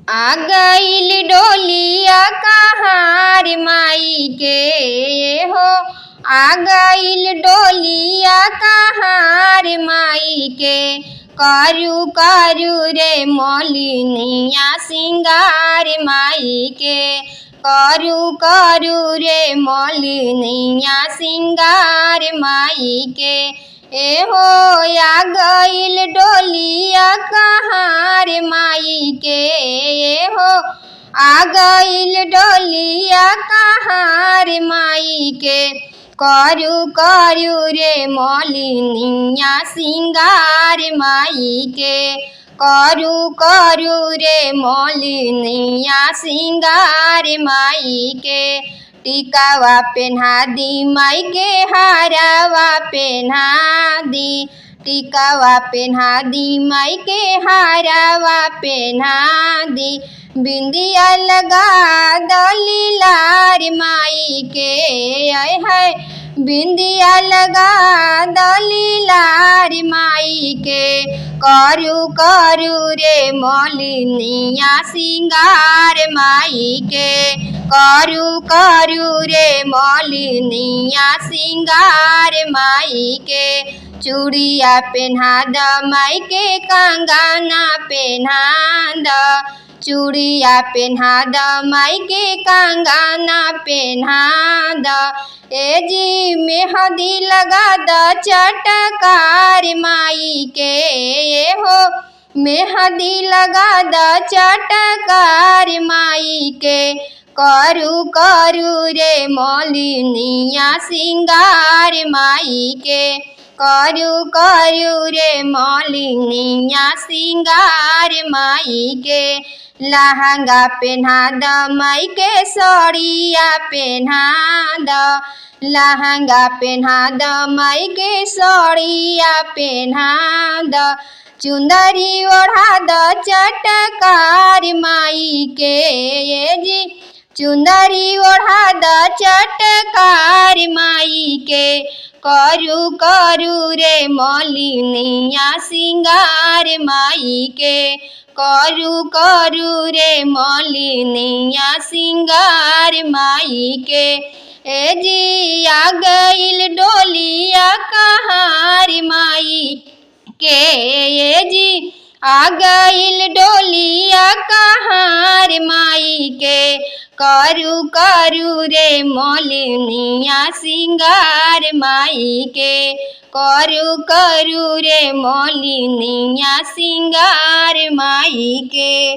आ गईल डोलिया कहार माई के हो, आ गईल डोलिया कहार माई के। करू करू रे मलिनिया सिंगार माई के, करू करू रे मलिनिया सिंगार माई के। एहो आ गईल डोलिया कहार माई के, एहो आ गईल डोलिया कहार माई के। करू करू रे मलिनिया सिंगार माई के, करू करू रे मलिनिया सिंगार माई के। टिकावा पेन्हा दी माई के, हारावा पेन्हा दी, टिकावा पेन्हा दी माई के, हारावा पेन्हा दी। बिंदिया लगा दली लार माई के, आय है बिंदिया लगा दली लार माई के। करू करू रे मलिनिया सिंगार माई के, करू करू रे मलिनिया सिंगार माई के। चूड़िया पेन्हा द माई के, कंगना पेन्हा द, चूड़िया पेन्हा द माई के, कंगना पेन्हा द। ए जी मेहंदी लगा द चटकार माई के, ए हो मेहंदी लगा द चटकार माई के। करू करू रे मलिनिया सिंगार माई के, करू करू रे मलिनिया सिंगार माई के। लहंगा पेन्हा द माई के, साड़िया पेन्हा द, लहंगा पेन्हा द माई के, साड़िया पेन्हा द। चुंदरी ओढ़ा द चटकार माई के, ये जी चुंदरी ओढ़ा द चटकार माई के। करू करू रे मलिनिया सिंगार माई के, करू करू रे मलिनिया सिंगार माई के। ए जी आ गईल डोलिया कहार माई के, ए जी आ गईल डोलिया कहार माई के। करू करू रे मलिनिया सिंगार माई के, करू करू रे मलिनिया सिंगार माई के।